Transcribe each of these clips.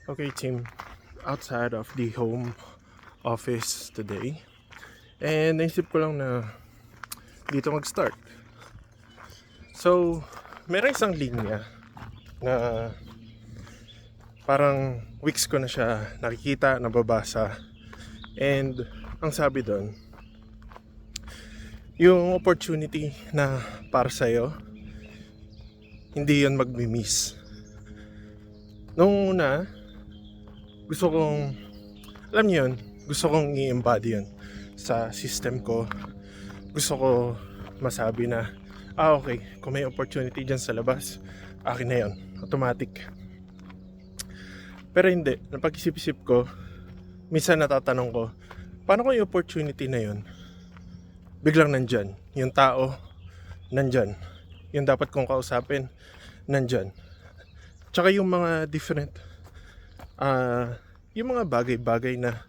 Okay, team, outside of the home office today. And naisip ko lang na dito mag-start. So, meron isang linya na parang weeks ko na siya nakikita, nababasa. And ang sabi doon, yung opportunity na para sa'yo, hindi yun magmi-miss. Nung una, gusto kong, alam niyo yun, gusto kong i-embody yun sa system ko. Gusto ko masabi na, okay, kung may opportunity dyan sa labas, akin na yun, automatic. Pero hindi, napag-isip-isip ko, minsan natatanong ko, paano kung yung opportunity na yun, biglang nandyan, yung tao, nandyan, yung dapat kong kausapin, nandyan. Tsaka yung mga different, yung mga bagay-bagay na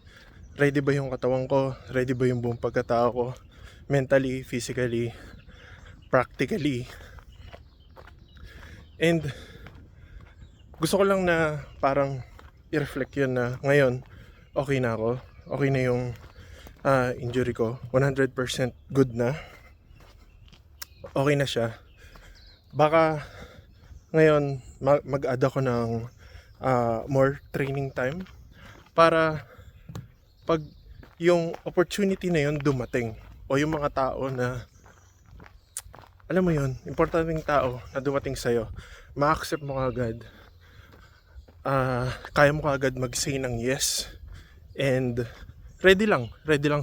ready ba yung katawan ko, ready ba yung buong pagkatao ko, mentally, physically, practically. And gusto ko lang na parang i-reflect yun na ngayon okay na ako, okay na yung injury ko, 100% good na, okay na siya. Baka ngayon mag-add ako ng more training time para pag yung opportunity na yun dumating, o yung mga tao na alam mo yun, importanteng tao na dumating sa'yo, ma-accept mo agad, kaya mo agad mag-say ng yes, and ready lang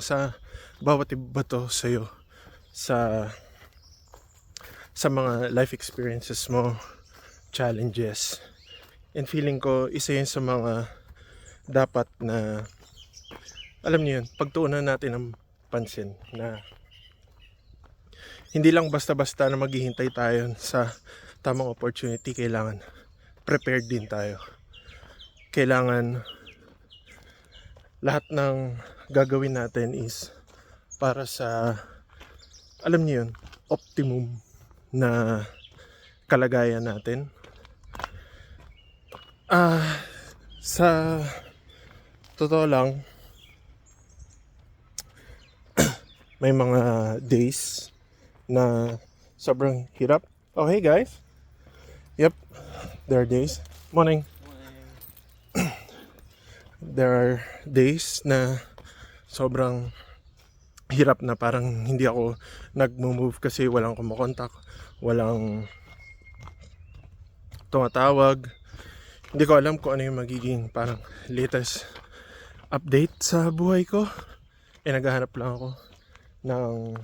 sa bawat ibato sa'yo sa mga life experiences mo, challenges. And feeling ko isa yun sa mga dapat na, alam niyo yun, pagtuunan natin ng pansin na hindi lang basta-basta na maghihintay tayo sa tamang opportunity. Kailangan prepared din tayo. Kailangan lahat ng gagawin natin is para sa, alam niyo yun, optimum na kalagayan natin. Sa totoo lang, may mga days na sobrang hirap. Oh, hey guys. Yep, there are days. Morning. There are days na sobrang hirap na parang hindi ako nag-move kasi walang kumakontak, walang tumatawag. Hindi ko alam kung ano yung magiging parang latest update sa buhay ko. Naghahanap lang ako ng,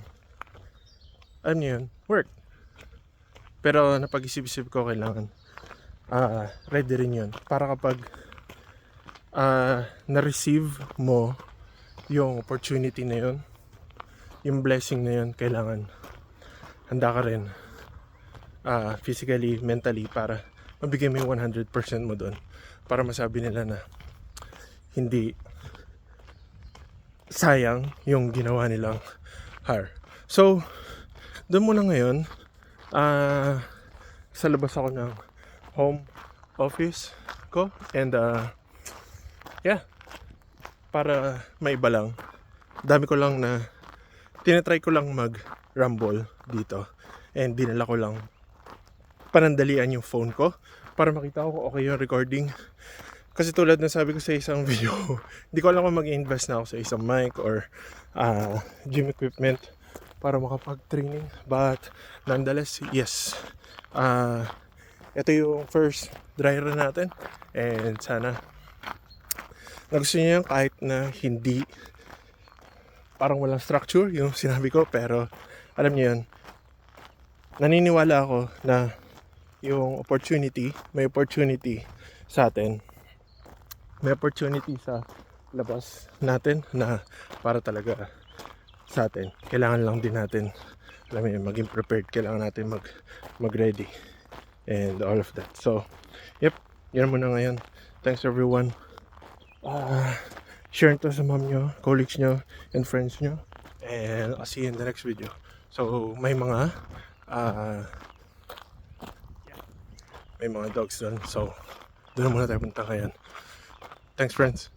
ano yun, work. Pero napag-isip-isip ko, kailangan ready rin yun para kapag na-receive mo yung opportunity na yun, yung blessing na yun, kailangan handa ka rin physically, mentally, para mabigay mo yung 100% mo doon, para masabi nila na hindi sayang yung ginawa nilang hire. So doon muna ngayon, sa labas ako ng home office ko, and yeah, para maiba lang, dami ko lang na tinatry ko lang mag-rumble dito, and dinala ko lang panandalian yung phone ko para makita ko kung okay yung recording. Kasi tulad na sabi ko sa isang video, hindi ko alam kung mag-invest na ako sa isang mic or gym equipment para makapag-training. But nonetheless, yes, ito yung first dry run natin, and sana nagustuhan niyo yan, kahit na hindi parang walang structure yung sinabi ko. Pero alam niyo yun, naniniwala ako na yung opportunity, may opportunity sa atin, may opportunity sa labas natin na para talaga sa atin. Kailangan lang din natin, alam mo yun, maging prepared. Kailangan natin mag-ready and all of that. So, yep, yan muna ngayon. Thanks everyone. Share to sa mom nyo, colleagues nyo, and friends nyo. And I'll see you in the next video. So, may mga dogs doon. So, doon muna tayo punta ngayon. Thanks, friends.